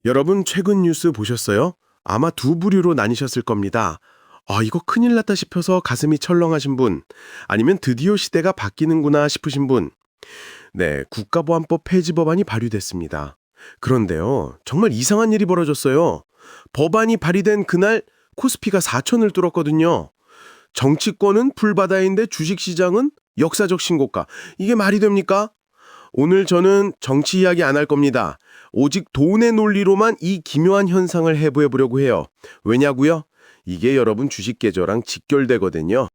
여러분 최근 뉴스 보셨어요? 아마 두 부류로 나뉘셨을 겁니다. 이거 큰일 났다 싶어서 가슴이 철렁하신 분, 아니면 드디어 시대가 바뀌는구나 싶으신 분. 네, 국가보안법 폐지 법안이 발의됐습니다. 그런데요, 정말 이상한 일이 벌어졌어요. 법안이 발의된 그날 코스피가 4천을 뚫었거든요. 정치권은 풀바다인데 주식시장은 역사적 신고가. 이게 말이 됩니까? 오늘 저는 정치 이야기 안 할 겁니다. 오직 돈의 논리로만 이 기묘한 현상을 해부해 보려고 해요. 왜냐고요? 이게 여러분 주식 계좌랑 직결되거든요.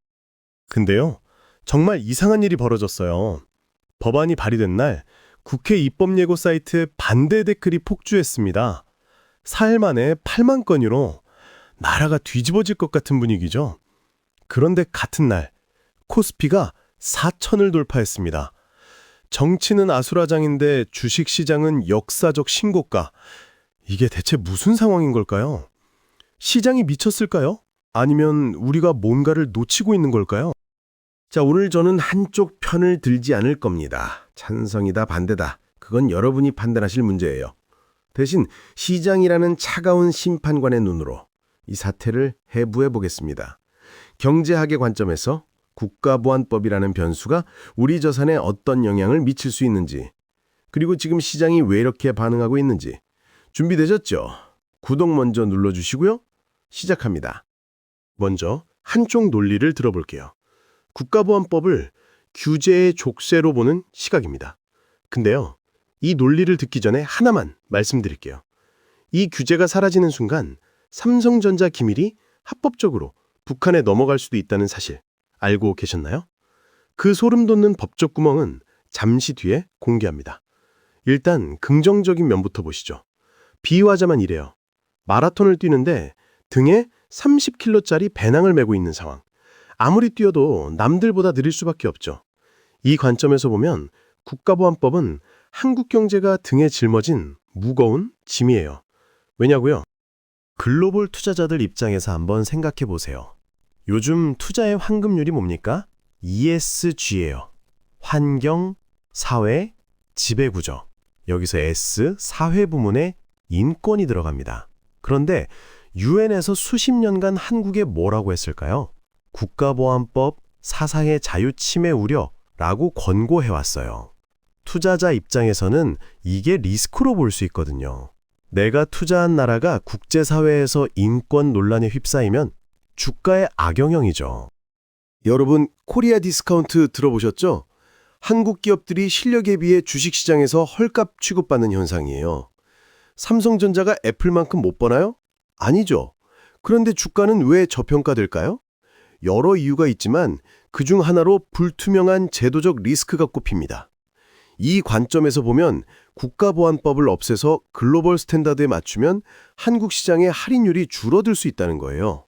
근데요, 정말 이상한 일이 벌어졌어요. 법안이 발의된 날 국회 입법예고 사이트 반대 댓글이 폭주했습니다. 4일 만에 8만 건으로 나라가 뒤집어질 것 같은 분위기죠. 그런데 같은 날 코스피가 4천을 돌파했습니다. 정치는 아수라장인데 주식시장은 역사적 신고가. 이게 대체 무슨 상황인 걸까요? 시장이 미쳤을까요? 아니면 우리가 뭔가를 놓치고 있는 걸까요? 자, 오늘 저는 한쪽 편을 들지 않을 겁니다. 찬성이다, 반대다. 그건 여러분이 판단하실 문제예요. 대신 시장이라는 차가운 심판관의 눈으로 이 사태를 해부해 보겠습니다. 경제학의 관점에서 국가보안법이라는 변수가 우리 자산에 어떤 영향을 미칠 수 있는지, 그리고 지금 시장이 왜 이렇게 반응하고 있는지 준비되셨죠? 구독 먼저 눌러주시고요. 시작합니다. 먼저 한쪽 논리를 들어볼게요. 국가보안법을 규제의 족쇄로 보는 시각입니다. 근데요, 이 논리를 듣기 전에 하나만 말씀드릴게요. 이 규제가 사라지는 순간 삼성전자 기밀이 합법적으로 북한에 넘어갈 수도 있다는 사실 알고 계셨나요? 그 소름 돋는 법적 구멍은 잠시 뒤에 공개합니다. 일단 긍정적인 면부터 보시죠. 비유하자면 이래요. 마라톤을 뛰는데 등에 30kg짜리 배낭을 메고 있는 상황. 아무리 뛰어도 남들보다 느릴 수밖에 없죠. 이 관점에서 보면 국가보안법은 한국 경제가 등에 짊어진 무거운 짐이에요. 왜냐고요? 글로벌 투자자들 입장에서 한번 생각해 보세요. 요즘 투자의 황금률이 뭡니까? ESG예요. 환경, 사회, 지배구조. 여기서 S, 사회 부문에 인권이 들어갑니다. 그런데 유엔에서 수십 년간 한국에 뭐라고 했을까요? 국가보안법, 사상의 자유 침해 우려라고 권고해왔어요. 투자자 입장에서는 이게 리스크로 볼 수 있거든요. 내가 투자한 나라가 국제사회에서 인권 논란에 휩싸이면 주가의 악영향이죠. 여러분, 코리아 디스카운트 들어보셨죠? 한국 기업들이 실력에 비해 주식시장에서 헐값 취급받는 현상이에요. 삼성전자가 애플만큼 못 버나요? 아니죠. 그런데 주가는 왜 저평가될까요? 여러 이유가 있지만 그중 하나로 불투명한 제도적 리스크가 꼽힙니다. 이 관점에서 보면 국가보안법을 없애서 글로벌 스탠다드에 맞추면 한국 시장의 할인율이 줄어들 수 있다는 거예요.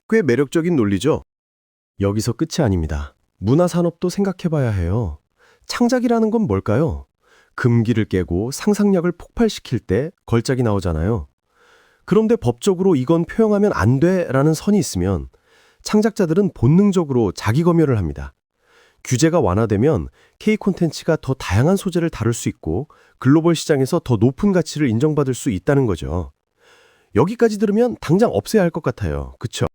꽤 매력적인 논리죠? 여기서 끝이 아닙니다. 문화산업도 생각해봐야 해요. 창작이라는 건 뭘까요? 금기를 깨고 상상력을 폭발시킬 때 걸작이 나오잖아요. 그런데 법적으로 이건 표현하면 안 돼라는 선이 있으면 창작자들은 본능적으로 자기 검열을 합니다. 규제가 완화되면 K 콘텐츠가 더 다양한 소재를 다룰 수 있고 글로벌 시장에서 더 높은 가치를 인정받을 수 있다는 거죠. 여기까지 들으면 당장 없애야 할 것 같아요. 그쵸?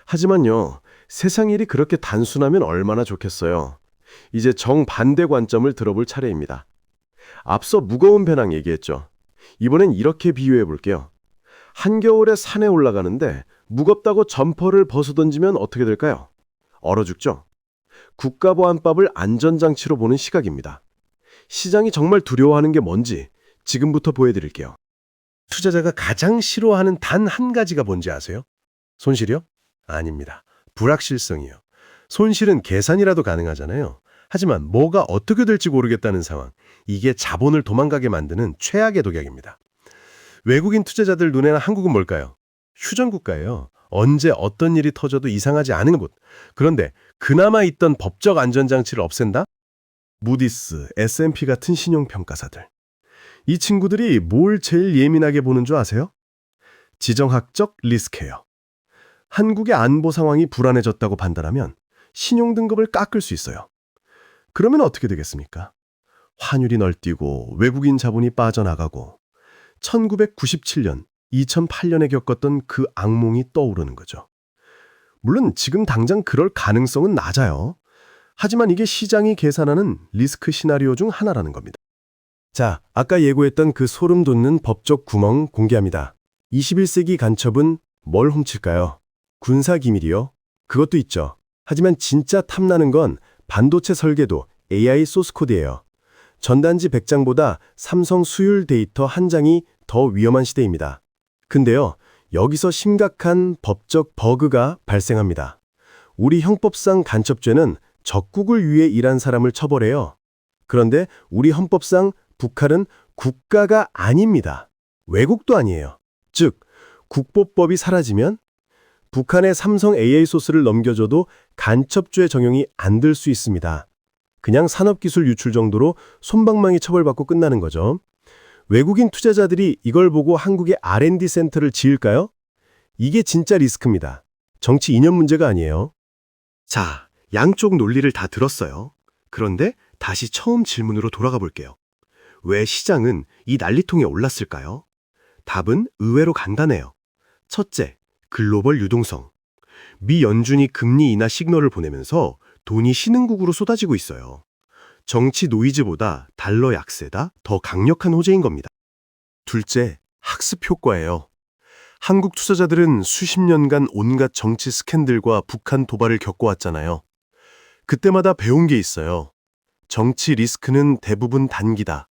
하지만요, 세상 일이 그렇게 단순하면 얼마나 좋겠어요. 이제 정반대 관점을 들어볼 차례입니다. 앞서 무거운 배낭 얘기했죠. 이번엔 이렇게 비유해 볼게요. 한겨울에 산에 올라가는데 무겁다고 점퍼를 벗어던지면 어떻게 될까요? 얼어 죽죠? 국가보안법을 안전장치로 보는 시각입니다. 시장이 정말 두려워하는 게 뭔지 지금부터 보여드릴게요. 투자자가 가장 싫어하는 단 한 가지가 뭔지 아세요? 손실이요? 아닙니다. 불확실성이요. 손실은 계산이라도 가능하잖아요. 하지만 뭐가 어떻게 될지 모르겠다는 상황. 이게 자본을 도망가게 만드는 최악의 독약입니다. 외국인 투자자들 눈에는 한국은 뭘까요? 휴전국가예요. 언제 어떤 일이 터져도 이상하지 않은 곳. 그런데 그나마 있던 법적 안전장치를 없앤다? 무디스, S&P 같은 신용평가사들. 이 친구들이 뭘 제일 예민하게 보는 줄 아세요? 지정학적 리스크예요. 한국의 안보 상황이 불안해졌다고 판단하면 신용등급을 깎을 수 있어요. 그러면 어떻게 되겠습니까? 환율이 널뛰고 외국인 자본이 빠져나가고 1997년, 2008년에 겪었던 그 악몽이 떠오르는 거죠. 물론 지금 당장 그럴 가능성은 낮아요. 하지만 이게 시장이 계산하는 리스크 시나리오 중 하나라는 겁니다. 자, 아까 예고했던 그 소름 돋는 법적 구멍 공개합니다. 21세기 간첩은 뭘 훔칠까요? 군사 기밀이요? 그것도 있죠. 하지만 진짜 탐나는 건 반도체 설계도 AI 소스코드예요. 전단지 100장보다 삼성 수율 데이터 한 장이 더 위험한 시대입니다. 근데요, 여기서 심각한 법적 버그가 발생합니다. 우리 형법상 간첩죄는 적국을 위해 일한 사람을 처벌해요. 그런데 우리 헌법상 북한은 국가가 아닙니다. 외국도 아니에요. 즉, 국보법이 사라지면 북한의 삼성 AI 소스를 넘겨줘도 간첩죄 적용이 안 될 수 있습니다. 그냥 산업기술 유출 정도로 솜방망이 처벌받고 끝나는 거죠. 외국인 투자자들이 이걸 보고 한국에 R&D 센터를 지을까요? 이게 진짜 리스크입니다. 정치 이념 문제가 아니에요. 자, 양쪽 논리를 다 들었어요. 그런데 다시 처음 질문으로 돌아가 볼게요. 왜 시장은 이 난리통에 올랐을까요? 답은 의외로 간단해요. 첫째, 글로벌 유동성. 미 연준이 금리 인하 시그널을 보내면서 돈이 신흥국으로 쏟아지고 있어요. 정치 노이즈보다 달러 약세다 더 강력한 호재인 겁니다. 둘째, 학습 효과예요. 한국 투자자들은 수십 년간 온갖 정치 스캔들과 북한 도발을 겪어왔잖아요. 그때마다 배운 게 있어요. 정치 리스크는 대부분 단기다.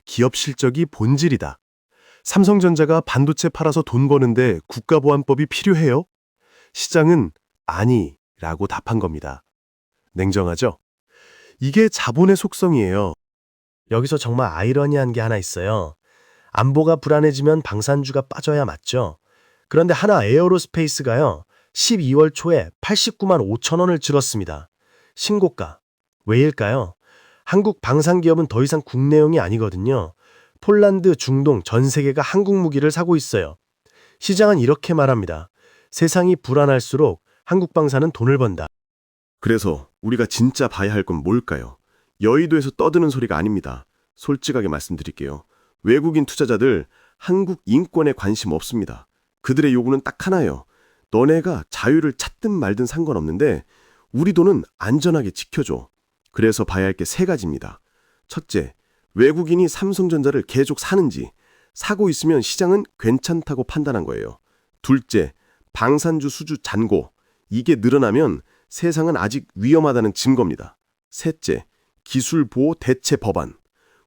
기업 실적이 본질이다. 삼성전자가 반도체 팔아서 돈 버는데 국가보안법이 필요해요? 시장은 아니라고 답한 겁니다. 냉정하죠? 이게 자본의 속성이에요. 여기서 정말 아이러니한 게 하나 있어요. 안보가 불안해지면 방산주가 빠져야 맞죠. 그런데 하나 에어로스페이스가요. 12월 초에 89만 5천 원을 찍었습니다. 신고가. 왜일까요? 한국 방산기업은 더 이상 국내용이 아니거든요. 폴란드, 중동, 전 세계가 한국 무기를 사고 있어요. 시장은 이렇게 말합니다. 세상이 불안할수록 한국 방산은 돈을 번다. 그래서 우리가 진짜 봐야 할 건 뭘까요? 여의도에서 떠드는 소리가 아닙니다. 솔직하게 말씀드릴게요. 외국인 투자자들 한국 인권에 관심 없습니다. 그들의 요구는 딱 하나예요. 너네가 자유를 찾든 말든 상관없는데 우리 돈은 안전하게 지켜줘. 그래서 봐야 할 게 세 가지입니다. 첫째, 외국인이 삼성전자를 계속 사는지, 사고 있으면 시장은 괜찮다고 판단한 거예요. 둘째, 방산주 수주 잔고. 이게 늘어나면 세상은 아직 위험하다는 증거입니다. 셋째, 기술보호 대체 법안.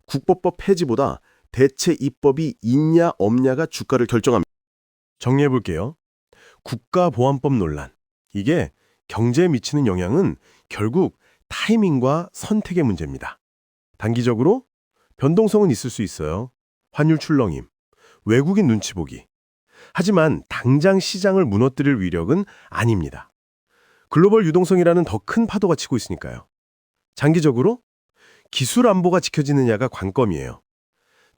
국보법 폐지보다 대체 입법이 있냐 없냐가 주가를 결정합니다. 정리해볼게요. 국가보안법 논란. 이게 경제에 미치는 영향은 결국 타이밍과 선택의 문제입니다. 단기적으로 변동성은 있을 수 있어요. 환율 출렁임, 외국인 눈치 보기. 하지만 당장 시장을 무너뜨릴 위력은 아닙니다. 글로벌 유동성이라는 더 큰 파도가 치고 있으니까요. 장기적으로 기술 안보가 지켜지느냐가 관건이에요.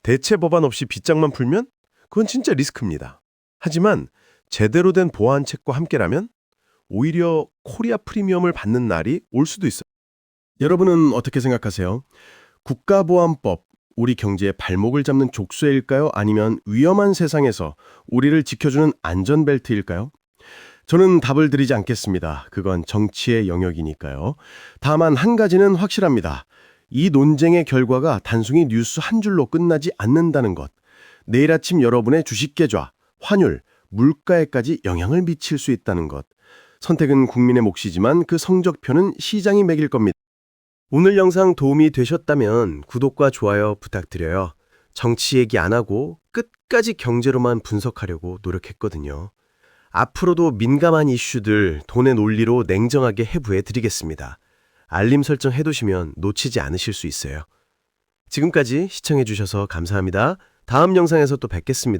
대체 법안 없이 빗장만 풀면 그건 진짜 리스크입니다. 하지만 제대로 된 보완책과 함께라면 오히려 코리아 프리미엄을 받는 날이 올 수도 있어요. 여러분은 어떻게 생각하세요? 국가보안법, 우리 경제의 발목을 잡는 족쇄일까요? 아니면 위험한 세상에서 우리를 지켜주는 안전벨트일까요? 저는 답을 드리지 않겠습니다. 그건 정치의 영역이니까요. 다만 한 가지는 확실합니다. 이 논쟁의 결과가 단순히 뉴스 한 줄로 끝나지 않는다는 것. 내일 아침 여러분의 주식 계좌, 환율, 물가에까지 영향을 미칠 수 있다는 것. 선택은 국민의 몫이지만 그 성적표는 시장이 매길 겁니다. 오늘 영상 도움이 되셨다면 구독과 좋아요 부탁드려요. 정치 얘기 안 하고 끝까지 경제로만 분석하려고 노력했거든요. 앞으로도 민감한 이슈들 돈의 논리로 냉정하게 해부해 드리겠습니다. 알림 설정 해두시면 놓치지 않으실 수 있어요. 지금까지 시청해 주셔서 감사합니다. 다음 영상에서 또 뵙겠습니다.